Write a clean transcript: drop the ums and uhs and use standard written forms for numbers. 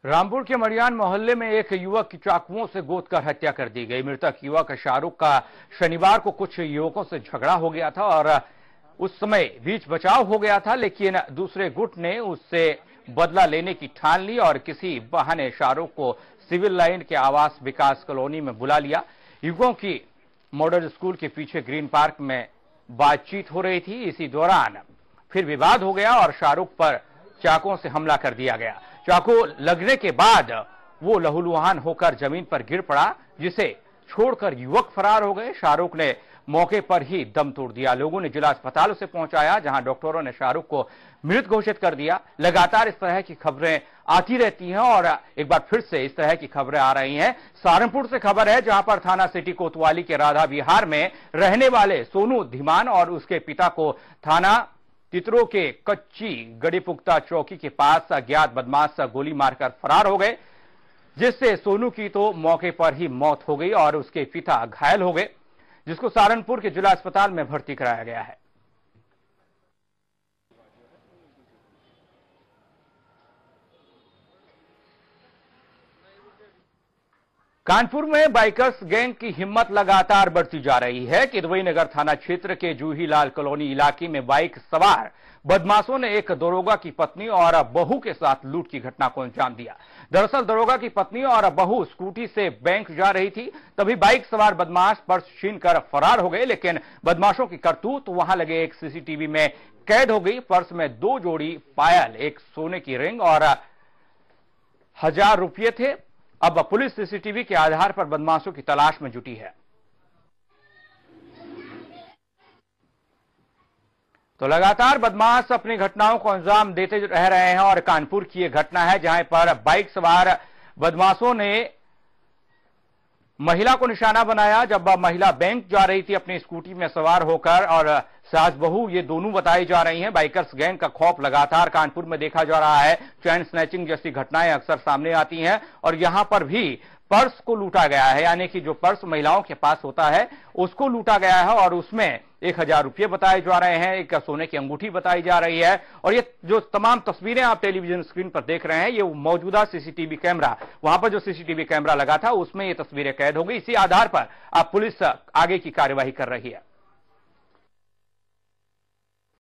रामपुर के मड़ियान मोहल्ले में एक युवक की चाकुओं से गोद कर हत्या कर दी गई। मृतक युवक शाहरुख का शनिवार को कुछ युवकों से झगड़ा हो गया था और उस समय बीच बचाव हो गया था, लेकिन दूसरे गुट ने उससे बदला लेने की ठान ली और किसी बहाने शाहरुख को सिविल लाइन के आवास विकास कॉलोनी में बुला लिया। युवकों की मॉडल स्कूल के पीछे ग्रीन पार्क में बातचीत हो रही थी। इसी दौरान फिर विवाद हो गया और शाहरुख पर चाकुओं से हमला कर दिया गया। चाकू लगने के बाद वो लहूलुहान होकर जमीन पर गिर पड़ा, जिसे छोड़कर युवक फरार हो गए। शाहरुख ने मौके पर ही दम तोड़ दिया। लोगों ने जिला अस्पताल उसे पहुंचाया, जहां डॉक्टरों ने शाहरुख को मृत घोषित कर दिया। लगातार इस तरह की खबरें आती रहती हैं और एक बार फिर से इस तरह की खबरें आ रही हैं। सहारनपुर से खबर है, जहां पर थाना सिटी कोतवाली के राधा विहार में रहने वाले सोनू धीमान और उसके पिता को थाना तितरो के कच्ची गड़ीपुख्ता चौकी के पास अज्ञात बदमाश गोली मारकर फरार हो गए, जिससे सोनू की तो मौके पर ही मौत हो गई और उसके पिता घायल हो गए, जिसको सहारनपुर के जिला अस्पताल में भर्ती कराया गया है। कानपुर में बाइकर्स गैंग की हिम्मत लगातार बढ़ती जा रही है। किदवई नगर थाना क्षेत्र के जूही लाल कॉलोनी इलाके में बाइक सवार बदमाशों ने एक दरोगा की पत्नी और बहू के साथ लूट की घटना को अंजाम दिया। दरअसल दरोगा की पत्नी और बहू स्कूटी से बैंक जा रही थी, तभी बाइक सवार बदमाश पर्स छीनकर फरार हो गए, लेकिन बदमाशों की करतूत वहां लगे एक सीसीटीवी में कैद हो गई। पर्स में 2 जोड़ी पायल, एक सोने की रिंग और 1000 रुपये थे। अब पुलिस सीसीटीवी के आधार पर बदमाशों की तलाश में जुटी है। तो लगातार बदमाश अपनी घटनाओं को अंजाम देते रह रहे हैं और कानपुर की यह घटना है, जहां पर बाइक सवार बदमाशों ने महिला को निशाना बनाया। जब महिला बैंक जा रही थी अपनी स्कूटी में सवार होकर, और सास बहू ये दोनों बताई जा रही हैं। बाइकर्स गैंग का खौफ लगातार कानपुर में देखा जा रहा है। चैन स्नैचिंग जैसी घटनाएं अक्सर सामने आती हैं और यहां पर भी पर्स को लूटा गया है, यानी कि जो पर्स महिलाओं के पास होता है उसको लूटा गया है और उसमें 1000 रुपये बताए जा रहे हैं, एक सोने की अंगूठी बताई जा रही है। और ये जो तमाम तस्वीरें आप टेलीविजन स्क्रीन पर देख रहे हैं, ये मौजूदा सीसीटीवी कैमरा, वहां पर जो सीसीटीवी कैमरा लगा था उसमें ये तस्वीरें कैद हो गई। इसी आधार पर अब पुलिस आगे की कार्यवाही कर रही है।